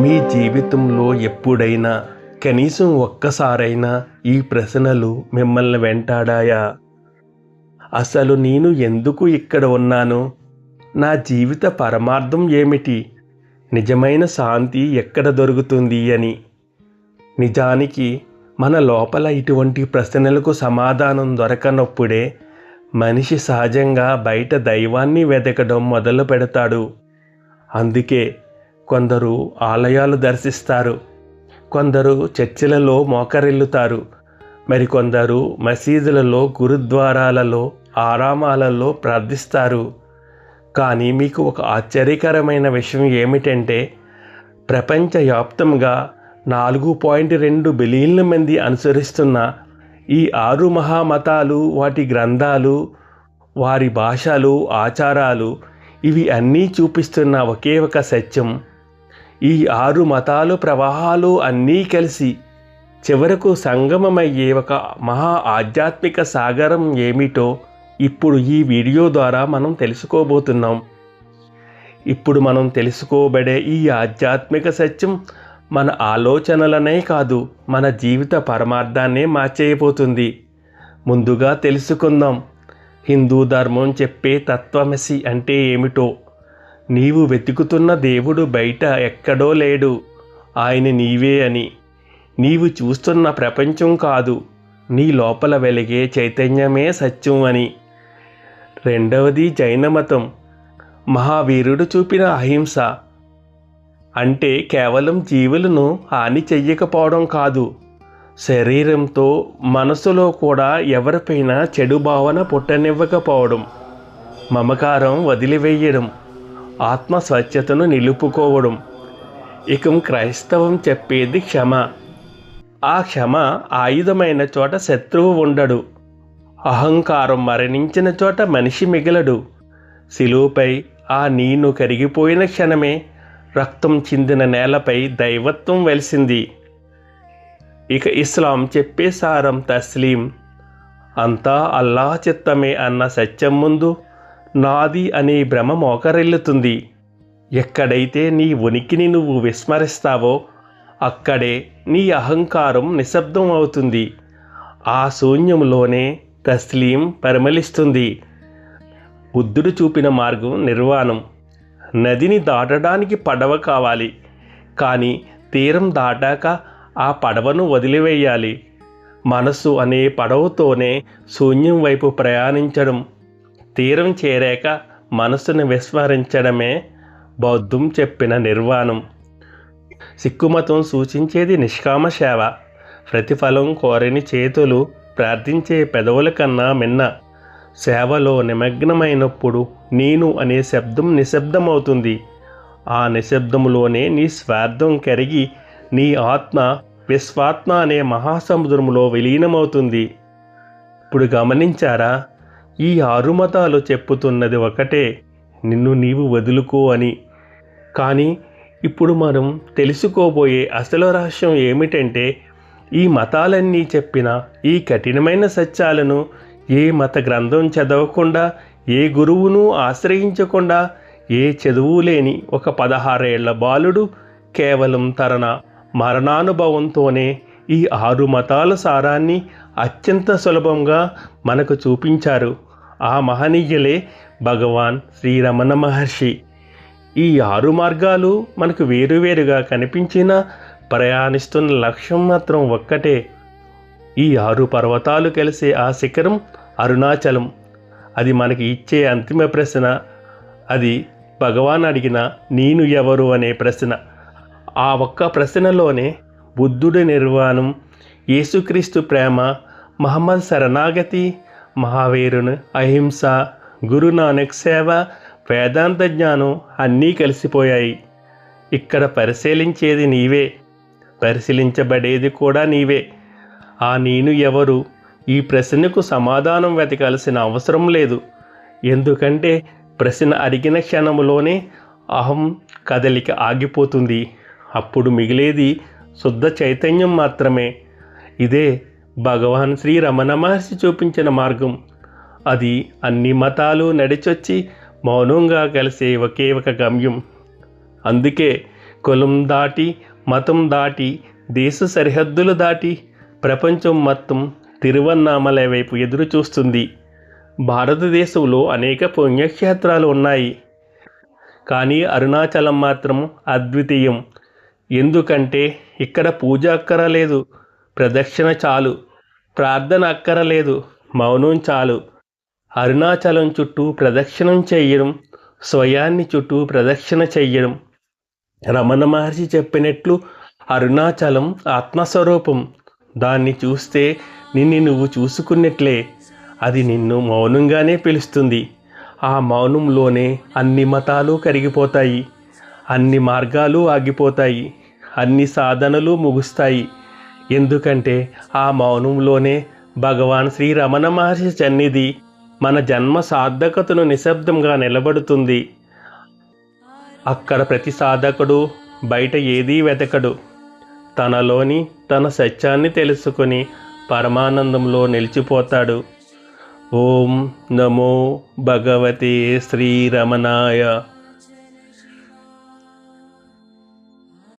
మీ జీవితంలో ఎప్పుడైనా కనీసం ఒక్కసారైనా ఈ ప్రశ్నలు మిమ్మల్ని వెంటాడాయా? అసలు నేను ఎందుకు ఇక్కడ ఉన్నాను? నా జీవిత పరమార్థం ఏమిటి? నిజమైన శాంతి ఎక్కడ దొరుకుతుంది అని. నిజానికి మన లోపల ఇటువంటి ప్రశ్నలకు సమాధానం దొరకనప్పుడే మనిషి సహజంగా బయట దైవాన్ని వెతకడం మొదలు పెడతాడు. అందుకే కొందరు ఆలయాలు దర్శిస్తారు, కొందరు చర్చిలలో మోకరిల్లుతారు, మరికొందరు మసీదులలో, గురుద్వారాలలో, ఆరామాలలో ప్రార్థిస్తారు. కానీ మీకు ఒక ఆశ్చర్యకరమైన విషయం ఏమిటంటే, ప్రపంచవ్యాప్తంగా 4.2 బిలియన్ల మంది అనుసరిస్తున్న ఈ 6 మహామతాలు, వాటి గ్రంథాలు, వారి భాషలు, ఆచారాలు, ఇవి అన్నీ చూపిస్తున్న ఒకే ఒక సత్యం. ఈ 6 మతాలు ప్రవాహాలు అన్నీ కలిసి చివరకు సంగమమయ్యే ఒక మహా ఆధ్యాత్మిక సాగరం ఏమిటో ఇప్పుడు ఈ వీడియో ద్వారా మనం తెలుసుకోబోతున్నాం. ఇప్పుడు మనం తెలుసుకోబడే ఈ ఆధ్యాత్మిక సత్యం మన ఆలోచనలనే కాదు, మన జీవిత పరమార్థాన్నే మార్చేయబోతుంది. ముందుగా తెలుసుకుందాం, హిందూ ధర్మం చెప్పే తత్వమసి అంటే ఏమిటో. నీవు వెతుకుతున్న దేవుడు బయట ఎక్కడో లేడు, ఆయన నీవే అని. నీవు చూస్తున్న ప్రపంచం కాదు, నీ లోపల వెలిగే చైతన్యమే సత్యం అని. రెండవది జైన మతం. మహావీరుడు చూపిన అహింస అంటే కేవలం జీవులను హాని చెయ్యకపోవడం కాదు, శరీరంతో మనసులో కూడా ఎవరిపైన చెడు భావన పుట్టనివ్వకపోవడం, మమకారం వదిలివేయడం, ఆత్మ స్వచ్ఛతను నిలుపుకోవడం. ఇక క్రైస్తవం చెప్పేది క్షమ. ఆ క్షమ ఆయుధమైన చోట శత్రువు ఉండడు, అహంకారం మరణించిన చోట మనిషి మిగలడు. శిలువపై ఆ నీను కరిగిపోయిన క్షణమే రక్తం చిందిన నేలపై దైవత్వం వెలిసింది. ఇక ఇస్లాం చెప్పే సారం తస్లీం, అంతా అల్లాహ్ చిత్తమే అన్న సత్యం ముందు నాది అనే భ్రమ మోకరిల్లుతుంది. ఎక్కడైతే నీ ఉనికిని నువ్వు విస్మరిస్తావో అక్కడే నీ అహంకారం నిశ్శబ్దం అవుతుంది. ఆ శూన్యంలోనే తస్లీం పరిమళిస్తుంది. బుద్ధుడు చూపిన మార్గం నిర్వాణం. నదిని దాటడానికి పడవ కావాలి, కానీ తీరం దాటాక ఆ పడవను వదిలివేయాలి. మనస్సు అనే పడవతోనే శూన్యం వైపు ప్రయాణించడం, తీరం చేరాక మనస్సును విస్మరించడమే బౌద్ధం చెప్పిన నిర్వాణం. సిక్కు మతం సూచించేది నిష్కామ సేవ. ప్రతిఫలం కోరని చేతులు, ప్రార్థించే పెదవుల కన్నా మిన్న. సేవలో నిమగ్నమైనప్పుడు నేను అనే శబ్దం నిశ్శబ్దమవుతుంది. ఆ నిశ్శబ్దంలోనే నీ స్వార్థం కరిగి నీ ఆత్మ విశ్వాత్మ అనే మహాసముద్రంలో విలీనమవుతుంది. ఇప్పుడు గమనించారా? ఈ 6 మతాలు చెప్పుతున్నది ఒకటే, నిన్ను నీవు వదులుకో అని. కానీ ఇప్పుడు మనం తెలుసుకోబోయే అసలు రహస్యం ఏమిటంటే, ఈ మతాలన్నీ చెప్పిన ఈ కఠినమైన సత్యాలను ఏ మత గ్రంథం చదవకుండా, ఏ గురువును ఆశ్రయించకుండా, ఏ చదువు లేని ఒక 16 ఏళ్ల బాలుడు కేవలం తన మరణానుభవంతోనే ఈ 6 మతాల సారాన్ని అత్యంత సులభంగా మనకు చూపించారు. ఆ మహనీయులే భగవాన్ శ్రీ రమణ మహర్షి. ఈ 6 మార్గాలు మనకు వేరువేరుగా కనిపించినా ప్రయాణిస్తున్న లక్ష్యం మాత్రం ఒక్కటే. ఈ 6 పర్వతాలు కలిసే ఆ శిఖరం అరుణాచలం. అది మనకి ఇచ్చే అంతిమ ప్రశ్న. అది భగవాన్ అడిగిన నేను ఎవరు అనే ప్రశ్న. ఆ ఒక్క ప్రశ్నలోనే బుద్ధుడి నిర్వాణం, యేసుక్రీస్తు ప్రేమ, మహమ్మద్ శరణాగతి, మహావీరుని అహింస, గురునానక్ సేవ, వేదాంత జ్ఞానం అన్నీ కలిసిపోయాయి. ఇక్కడ పరిశీలించేది నీవే, పరిశీలించబడేది కూడా నీవే. ఆ నేను ఎవరు? ఈ ప్రశ్నకు సమాధానం వెతకాల్సిన అవసరం లేదు. ఎందుకంటే ప్రశ్న అడిగిన క్షణంలోనే అహం కదలిక ఆగిపోతుంది. అప్పుడు మిగిలేది శుద్ధ చైతన్యం మాత్రమే. ఇదే భగవాన్ శ్రీ రమణ మహర్షి చూపించిన మార్గం. అది అన్ని మతాలు నడిచొచ్చి మౌనంగా కలిసే ఒకే ఒక గమ్యం. అందుకే కులం దాటి, మతం దాటి, దేశ సరిహద్దులు దాటి ప్రపంచం మొత్తం తిరువన్నామలై వైపు ఎదురు చూస్తుంది. భారతదేశంలో అనేక పుణ్యక్షేత్రాలు ఉన్నాయి, కానీ అరుణాచలం మాత్రం అద్వితీయం. ఎందుకంటే ఇక్కడ పూజ అక్కరలేదు, ప్రదక్షిణ చాలు. ప్రార్థన అక్కరలేదు, మౌనం చాలు. అరుణాచలం చుట్టూ ప్రదక్షిణం చెయ్యడం, స్వయాన్ని చుట్టూ ప్రదక్షిణ చెయ్యడం. రమణ మహర్షి చెప్పినట్లు అరుణాచలం ఆత్మస్వరూపం. దాన్ని చూస్తే నిన్ను నువ్వు చూసుకున్నట్లే. అది నిన్ను మౌనంగానే పిలుస్తుంది. ఆ మౌనంలోనే అన్ని మతాలు కరిగిపోతాయి, అన్ని మార్గాలు ఆగిపోతాయి, అన్ని సాధనలు ముగుస్తాయి. ఎందుకంటే ఆ మౌనంలోనే భగవాన్ శ్రీ రమణ మహర్షి సన్నిధి మన జన్మ సార్థకతను నిశ్శబ్దంగా నిలబడుతుంది. అక్కడ ప్రతి సాధకుడు బయట ఏదీ వెతకడు, తనలోని తన సత్యాన్ని తెలుసుకొని పరమానందంలో నిలిచిపోతాడు. ఓం నమో భగవతే శ్రీరమణాయ.